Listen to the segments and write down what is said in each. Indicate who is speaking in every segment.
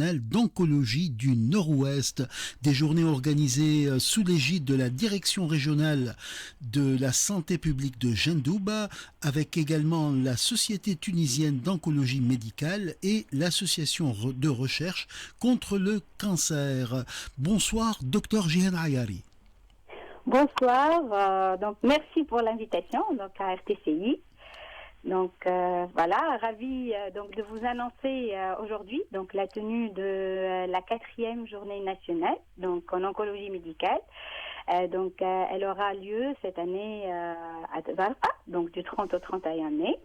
Speaker 1: régionale d'oncologie du Nord-Ouest. Des journées organisées sous l'égide de la Direction régionale de la santé publique de Jendouba, avec également la Société tunisienne d'oncologie médicale et l'Association de recherche contre le cancer. Bonsoir, docteur Jihan Ayari.
Speaker 2: Bonsoir, donc merci pour l'invitation donc à RTCI. Donc voilà, ravi donc de vous annoncer aujourd'hui donc la tenue de la 4e journée nationale donc en oncologie médicale. Elle aura lieu cette année à Tbarka, donc du 30 au 31 mai.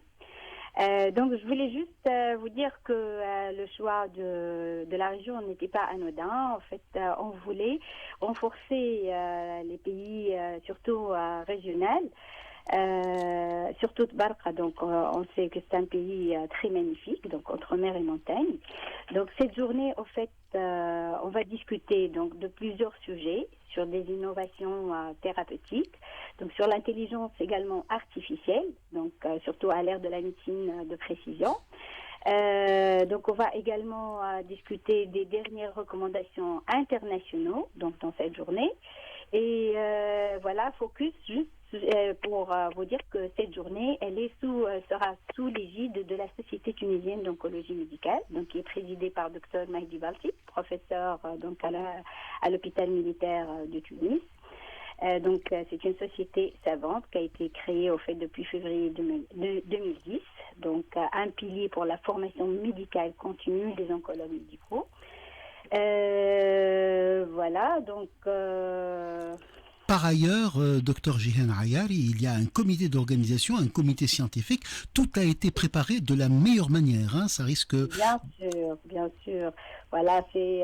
Speaker 2: Donc je voulais juste vous dire que le choix de la région n'était pas anodin. En fait, on voulait renforcer les pays surtout régionaux. Surtout Barqa, donc on sait que c'est un pays très magnifique, donc entre mer et montagne. Donc cette journée, en fait, on va discuter donc de plusieurs sujets sur des innovations thérapeutiques, donc sur l'intelligence également artificielle, donc surtout à l'ère de la médecine de précision. Donc on va également discuter des dernières recommandations internationaux donc dans cette journée. Et voilà, focus juste pour vous dire que cette journée, elle est sera sous l'égide de la Société tunisienne d'oncologie médicale, donc qui est présidée par Dr Mahdi Balti, professeur donc à l'hôpital militaire de Tunis. Donc c'est une société savante qui a été créée au fait depuis février 2010, donc un pilier pour la formation médicale continue des oncologues médicaux. Voilà, donc
Speaker 1: Par ailleurs, docteur Jihan Ayari, il y a un comité d'organisation, un comité scientifique. Tout a été préparé de la meilleure manière. Hein, ça risque.
Speaker 2: Bien sûr. Voilà, c'est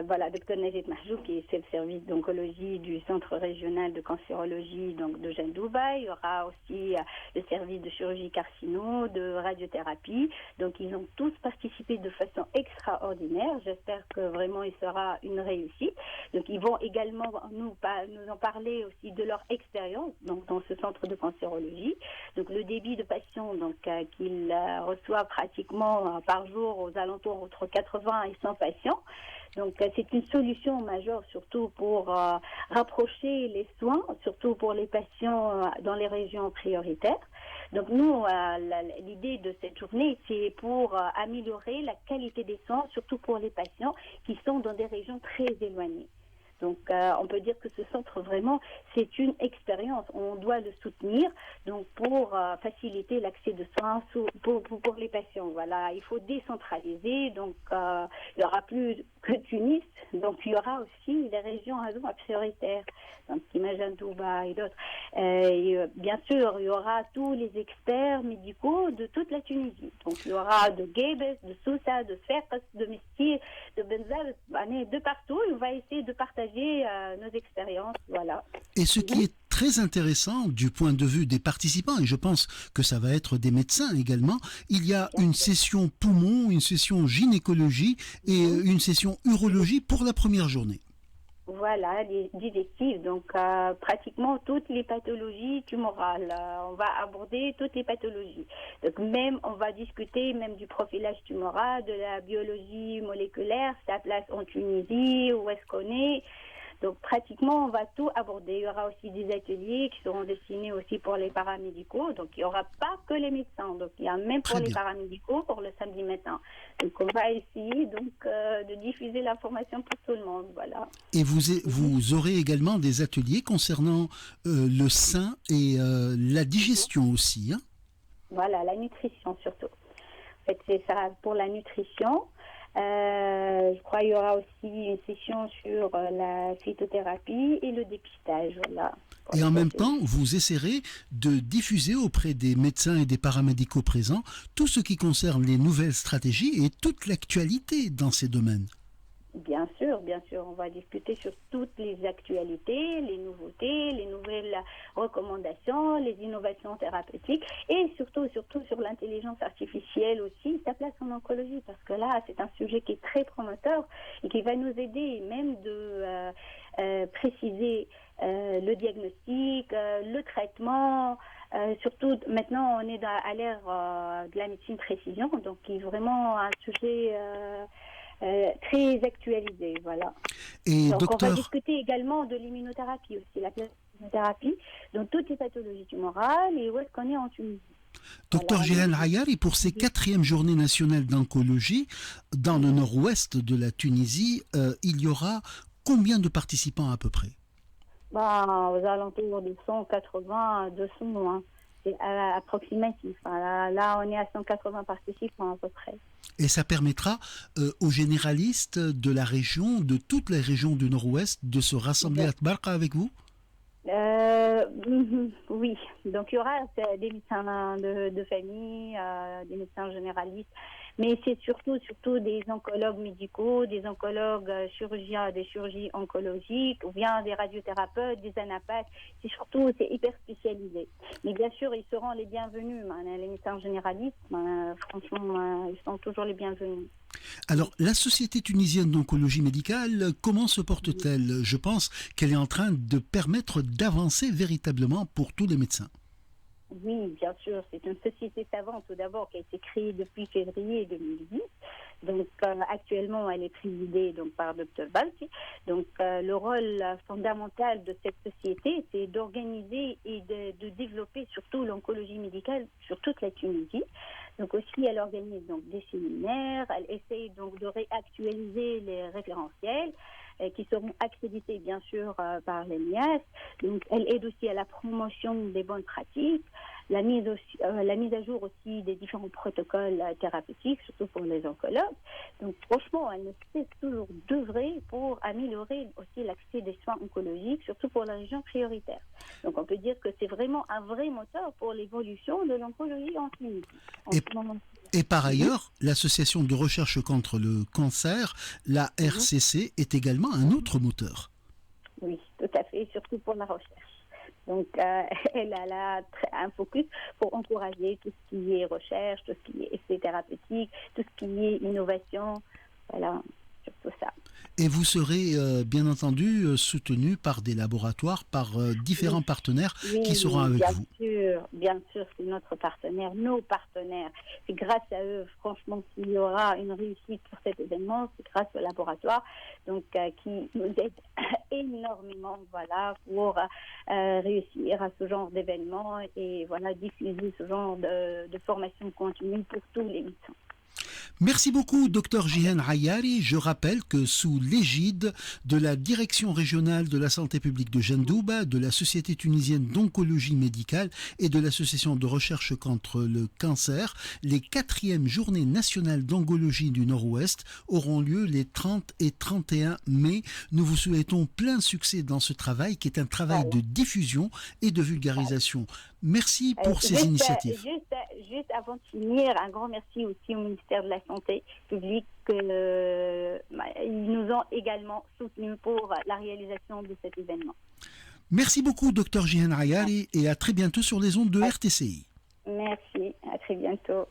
Speaker 2: voilà, docteur Najid Mahjoub qui est le service d'oncologie du Centre régional de cancérologie donc de Jendouba. Il y aura aussi le service de chirurgie carcino, de radiothérapie. Donc ils ont tous participé de façon extraordinaire. J'espère que vraiment il sera une réussite. Donc ils vont également nous en parler aussi de leur expérience donc dans ce centre de cancérologie. Donc le débit de patients donc qu'ils reçoivent pratiquement par jour aux alentours entre 80 et 100 patients. Donc c'est une solution majeure surtout pour rapprocher les soins, surtout pour les patients dans les régions prioritaires. Donc nous, l'idée de cette journée, c'est pour améliorer la qualité des soins, surtout pour les patients qui sont dans des régions très éloignées. Donc, on peut dire que ce centre, vraiment, c'est une expérience. On doit le soutenir donc pour faciliter l'accès de soins pour les patients. Voilà, il faut décentraliser. Donc, il n'y aura plus que Tunis. Donc, il y aura aussi les régions prioritaires, donc Imagine Touba et d'autres. Bien sûr, il y aura tous les experts médicaux de toute la Tunisie. Donc, il y aura de Guébes, de Sousa, de Fès, de Mestir, de Benzal, de partout. On va essayer de partager nos expériences, voilà.
Speaker 1: Et ce qui est très intéressant du point de vue des participants, et je pense que ça va être des médecins également, il y a une session poumon, une session gynécologie et une session urologie pour la première journée.
Speaker 2: Voilà, digestive, donc pratiquement toutes les pathologies tumorales. On va aborder toutes les pathologies. Donc même, on va discuter même du profilage tumoral, de la biologie moléculaire, sa place en Tunisie, où est-ce qu'on est. Donc pratiquement, on va tout aborder. Il y aura aussi des ateliers qui seront destinés aussi pour les paramédicaux. Donc il n'y aura pas que les médecins. Donc il y a même pour les paramédicaux pour le samedi matin. Donc on va essayer donc de diffuser l'information pour tout le monde. Voilà.
Speaker 1: Et vous aurez également des ateliers concernant le sein et la digestion aussi. Hein.
Speaker 2: Voilà, la nutrition surtout. En fait, c'est ça pour la nutrition. Je crois qu'il y aura aussi une session sur la phytothérapie et le dépistage. Voilà.
Speaker 1: Et en même temps, vous essaierez de diffuser auprès des médecins et des paramédicaux présents tout ce qui concerne les nouvelles stratégies et toute l'actualité dans ces domaines.
Speaker 2: Bien sûr, on va discuter sur toutes les actualités, les nouveautés, les nouvelles recommandations, les innovations thérapeutiques et surtout sur l'intelligence artificielle aussi, sa place en oncologie, parce que là, c'est un sujet qui est très prometteur et qui va nous aider même de préciser le diagnostic, le traitement. Surtout maintenant, on est à l'ère de la médecine précision, donc qui est vraiment un sujet très actualisé, voilà.
Speaker 1: Et
Speaker 2: Donc, on va
Speaker 1: docteur,
Speaker 2: discuter également de l'immunothérapie aussi, la immunothérapie, dans toutes les pathologies tumorales et où est-ce qu'on est en Tunisie.
Speaker 1: docteur
Speaker 2: Voilà,
Speaker 1: Jihan
Speaker 2: donc,
Speaker 1: Hayari, pour ces quatrièmes journées nationales d'oncologie dans le nord-ouest de la Tunisie, il y aura combien de participants à peu près?
Speaker 2: aux alentours de 180 à 200, hein. C'est approximatif. Hein. Là, on est à 180 participants à peu près.
Speaker 1: Et ça permettra aux généralistes de la région, de toutes les régions du nord-ouest, de se rassembler à Tbarka avec vous?
Speaker 2: Oui, donc il y aura des médecins de famille, des médecins généralistes, mais c'est surtout des oncologues médicaux, des oncologues chirurgiens, des chirurgies oncologiques, ou bien des radiothérapeutes, des anapathes. C'est hyper spécialisé. Mais bien sûr, ils seront les bienvenus. Les médecins généralistes, franchement, ils sont toujours les bienvenus.
Speaker 1: Alors, la Société tunisienne d'oncologie médicale, comment se porte-t-elle? Je pense qu'elle est en train de permettre d'avancer véritablement pour tous les médecins.
Speaker 2: Oui, bien sûr, c'est une société savante tout d'abord qui a été créée depuis février 2010. Donc actuellement, elle est présidée donc par Dr Balki. Donc le rôle fondamental de cette société, c'est d'organiser et de développer surtout l'oncologie médicale sur toute la Tunisie. Donc aussi, elle organise donc des séminaires, elle essaye donc de réactualiser les référentiels qui seront accrédités bien sûr par l'ENIAS. Donc elle aide aussi à la promotion des bonnes pratiques, la mise à jour aussi des différents protocoles thérapeutiques, surtout pour les oncologues. Donc franchement, elle ne cesse toujours d'œuvrer pour améliorer aussi l'accès des soins oncologiques, surtout pour la région prioritaire. Donc on peut dire que c'est vraiment un vrai moteur pour l'évolution de l'oncologie en Tunisie.
Speaker 1: Et par ailleurs, l'association de recherche contre le cancer, la RCC, est également un autre moteur.
Speaker 2: Oui, tout à fait, surtout pour la recherche. Donc, elle a là un focus pour encourager tout ce qui est recherche, tout ce qui est essai thérapeutique, tout ce qui est innovation. Voilà, surtout ça.
Speaker 1: Et vous serez bien entendu soutenu par des laboratoires, par différents partenaires qui seront avec vous.
Speaker 2: Bien sûr, c'est notre partenaire, nos partenaires. C'est grâce à eux, franchement, s'il y aura une réussite pour cet événement, c'est grâce au laboratoire, donc qui nous aide énormément, voilà, pour réussir à ce genre d'événement et voilà diffuser ce genre de formation continue pour tous les médecins.
Speaker 1: Merci beaucoup, Dr Jihan Hayari. Je rappelle que sous l'égide de la Direction régionale de la santé publique de Jendouba, de la Société tunisienne d'oncologie médicale et de l'Association de recherche contre le cancer, les 4e journées nationales d'oncologie du Nord-Ouest auront lieu les 30 et 31 mai. Nous vous souhaitons plein succès dans ce travail qui est un travail de diffusion et de vulgarisation. Merci pour ces initiatives.
Speaker 2: Juste avant de finir, un grand merci aussi au ministère de la Santé publique. Ils nous ont également soutenus pour la réalisation de cet événement.
Speaker 1: Merci beaucoup, Dr Jihan Hayari, et à très bientôt sur les ondes de RTCI.
Speaker 2: Merci, à très bientôt.